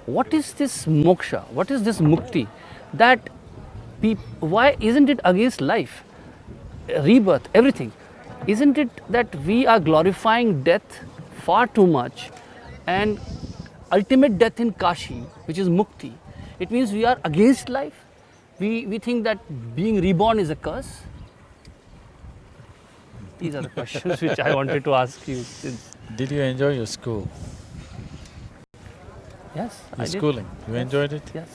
what is this moksha? What is this mukti? That why isn't it against life, rebirth, everything? Isn't it that we are glorifying death far too much, and ultimate death in Kashi, which is mukti, it means we are against life? We think that being reborn is a curse? These are the questions which I wanted to ask you. Did you enjoy your school? Yes, I Your did. schooling, you enjoyed it? Yes.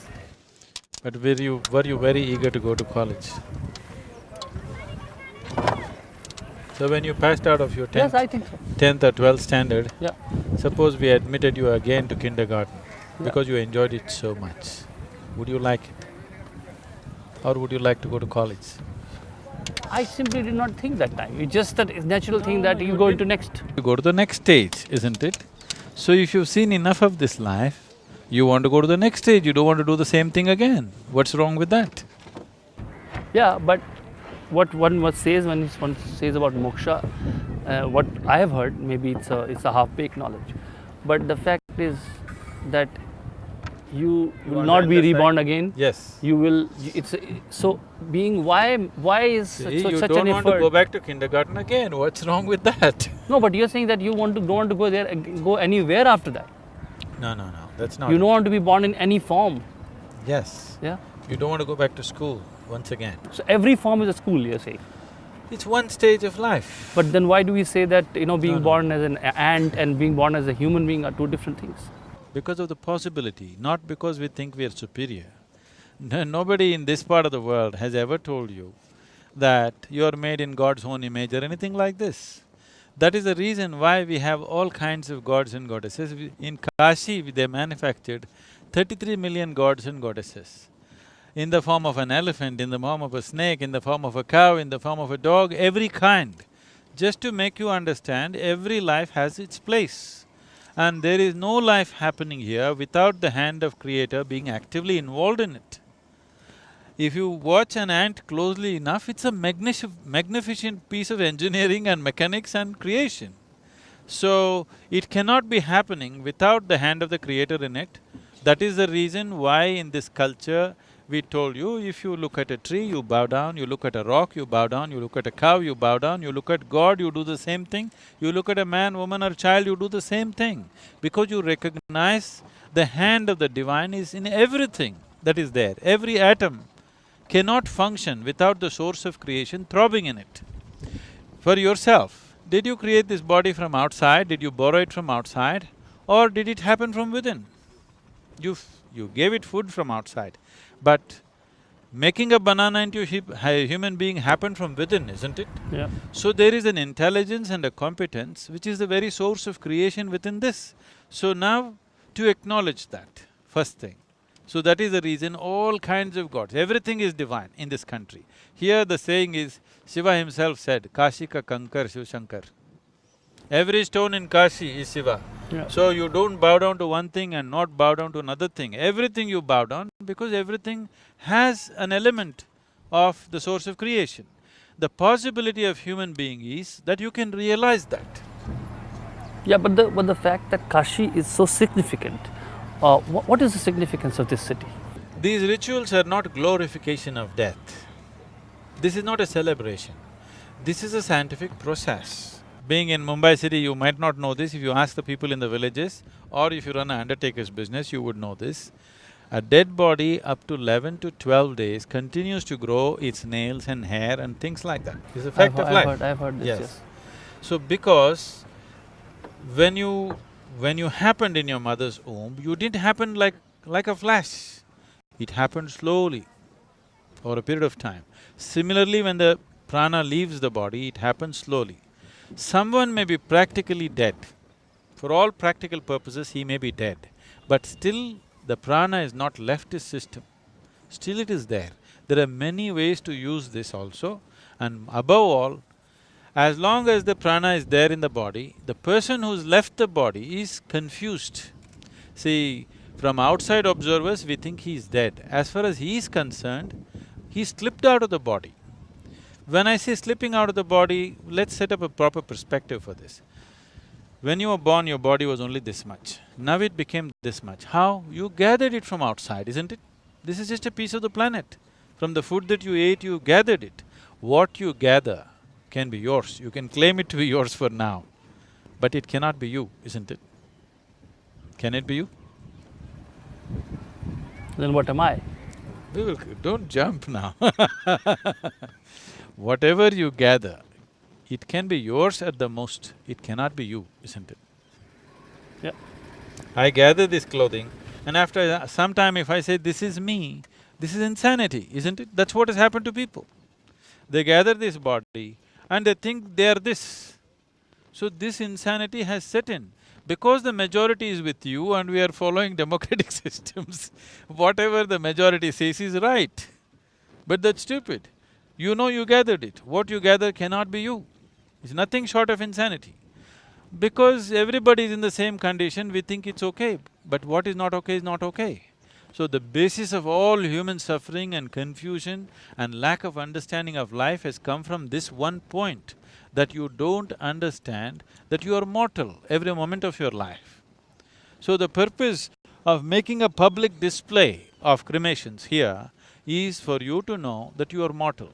But were you very eager to go to college? So when you passed out of your Yes, I think so. 10th or 12th standard, Yeah. suppose we admitted you again to kindergarten Yeah. because you enjoyed it so much, would you like it? Or would you like to go to college? I simply did not think that time. It's just that natural thing that you go into next. You go to the next stage, isn't it? So if you've seen enough of this life, you want to go to the next stage, you don't want to do the same thing again. What's wrong with that? Yeah, but what one says when one says about moksha, what I have heard, maybe it's a half-baked knowledge, but the fact is that you will want not to be understand? reborn again. Yes. You will. So being why is See, such you an don't want to effort? go back to kindergarten again, what's wrong with that? No, but you're saying that you don't want to go there, go anywhere after that. No, that's not You it. don't want to be born in any form. Yes. Yeah. You don't want to go back to school once again. So every form is a school, you're saying. It's one stage of life. But then why do we say that, being No. born as an ant and being born as a human being are two different things? Because of the possibility, not because we think we are superior. Nobody in this part of the world has ever told you that you are made in God's own image or anything like this. That is the reason why we have all kinds of gods and goddesses. In Kashi, they manufactured 33 million gods and goddesses. In the form of an elephant, in the form of a snake, in the form of a cow, in the form of a dog, every kind. Just to make you understand, every life has its place. And there is no life happening here without the hand of Creator being actively involved in it. If you watch an ant closely enough, it's a magnificent piece of engineering and mechanics and creation. So, it cannot be happening without the hand of the Creator in it. That is the reason why in this culture, we told you, if you look at a tree, you bow down, you look at a rock, you bow down, you look at a cow, you bow down, you look at God, you do the same thing, you look at a man, woman or child, you do the same thing. Because you recognize the hand of the divine is in everything that is there. Every atom cannot function without the source of creation throbbing in it. For yourself, did you create this body from outside, did you borrow it from outside, or did it happen from within? You gave it food from outside. But making a banana into a human being happened from within, isn't it? Yeah. So there is an intelligence and a competence which is the very source of creation within this. So now, to acknowledge that, first thing. So that is the reason all kinds of gods, everything is divine in this country. Here the saying is, Shiva himself said, Kashi ka kankar Shiv Shankar. Every stone in Kashi is Shiva. Yeah. So you don't bow down to one thing and not bow down to another thing. Everything you bow down because everything has an element of the source of creation. The possibility of human being is that you can realize that. Yeah, but the fact that Kashi is so significant, what is the significance of this city? These rituals are not glorification of death. This is not a celebration. This is a scientific process. Being in Mumbai city, you might not know this. If you ask the people in the villages or if you run an undertaker's business, you would know this. A dead body up to 11 to 12 days continues to grow its nails and hair and things like that. It's a fact of life. I've heard this, yes. So because when you happened in your mother's womb, you didn't happen like a flash. It happened slowly over a period of time. Similarly, when the prana leaves the body, it happens slowly. Someone may be practically dead. For all practical purposes, he may be dead. But still, the prana is not left his system. Still it is there. There are many ways to use this also. And above all, as long as the prana is there in the body, the person who's left the body is confused. See, from outside observers, we think he's dead. As far as he is concerned, he slipped out of the body. When I say slipping out of the body, let's set up a proper perspective for this. When you were born, your body was only this much. Now it became this much. How? You gathered it from outside, isn't it? This is just a piece of the planet. From the food that you ate, you gathered it. What you gather can be yours. You can claim it to be yours for now, but it cannot be you, isn't it? Can it be you? Then what am I? Don't jump now Whatever you gather, it can be yours at the most, it cannot be you, isn't it? Yeah. I gather this clothing and after some time if I say, this is me, this is insanity, isn't it? That's what has happened to people. They gather this body and they think they are this. So this insanity has set in. Because the majority is with you and we are following democratic systems, whatever the majority says is right. But that's stupid. You know you gathered it. What you gather cannot be you. It's nothing short of insanity. Because everybody is in the same condition, we think it's okay, but what is not okay is not okay. So the basis of all human suffering and confusion and lack of understanding of life has come from this one point, that you don't understand that you are mortal every moment of your life. So the purpose of making a public display of cremations here is for you to know that you are mortal.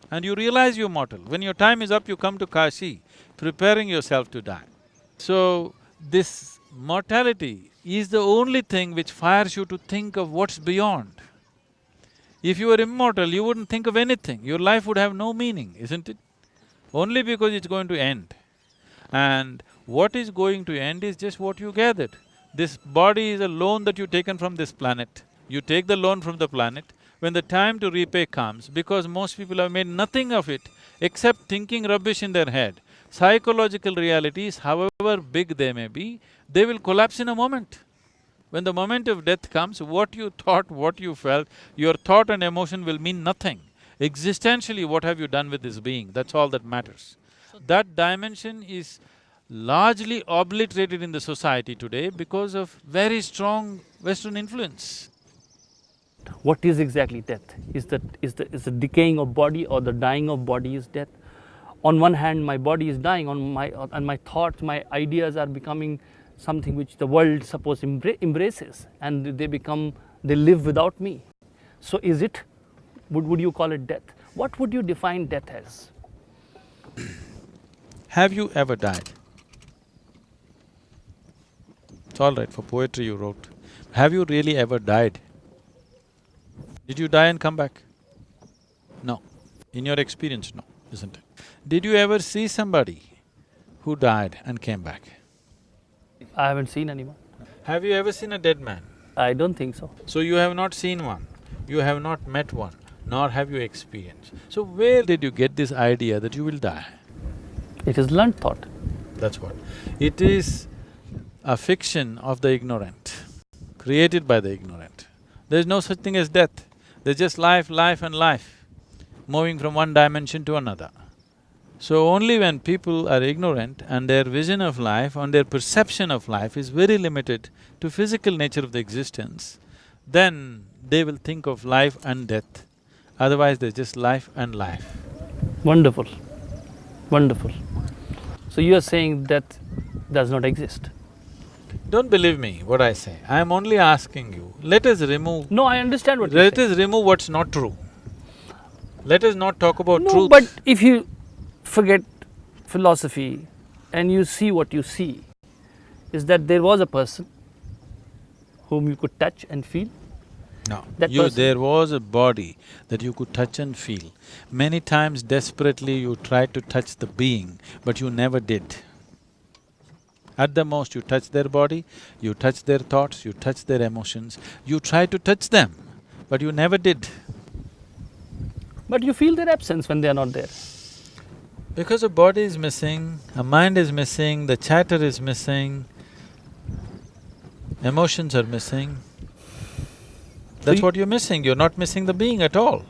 And you realize you're mortal. When your time is up, you come to Kashi, preparing yourself to die. So, this mortality is the only thing which fires you to think of what's beyond. If you were immortal, you wouldn't think of anything, your life would have no meaning, isn't it? Only because it's going to end. And what is going to end is just what you gathered. This body is a loan that you've taken from this planet. You take the loan from the planet, when the time to repay comes, because most people have made nothing of it except thinking rubbish in their head, psychological realities, however big they may be, they will collapse in a moment. When the moment of death comes, what you thought, what you felt, your thought and emotion will mean nothing. Existentially, what have you done with this being? That's all that matters. That dimension is largely obliterated in the society today because of very strong Western influence. What is exactly death? Is the decaying of body or the dying of body is death? On one hand, my body is dying, and my thoughts, my ideas are becoming something which the world suppose embraces, and they live without me. So is it, would you call it death? What would you define death as? Have you ever died? It's all right, for poetry you wrote. Have you really ever died? Did you die and come back? No. In your experience, no, isn't it? Did you ever see somebody who died and came back? I haven't seen anyone. Have you ever seen a dead man? I don't think so. So you have not seen one, you have not met one, nor have you experienced. So where did you get this idea that you will die? It is learned thought. That's what. It is a fiction of the ignorant, created by the ignorant. There's no such thing as death. There's just life, life and life, moving from one dimension to another. So only when people are ignorant and their vision of life and their perception of life is very limited to physical nature of the existence, then they will think of life and death. Otherwise, there's just life and life. Wonderful, wonderful. So you are saying death does not exist? Don't believe me what I say, I am only asking you, let us remove… No, I understand what you're Let saying. us remove what's not true. Let us not talk about No, truth. but if you forget philosophy and you see what you see, is that there was a person whom you could touch and feel? No, That person. there was a body that you could touch and feel. Many times desperately you tried to touch the being, but you never did. At the most you touch their body, you touch their thoughts, you touch their emotions, you try to touch them, but you never did. But you feel their absence when they are not there. Because a body is missing, a mind is missing, the chatter is missing, emotions are missing. That's what you're missing, you're not missing the being at all.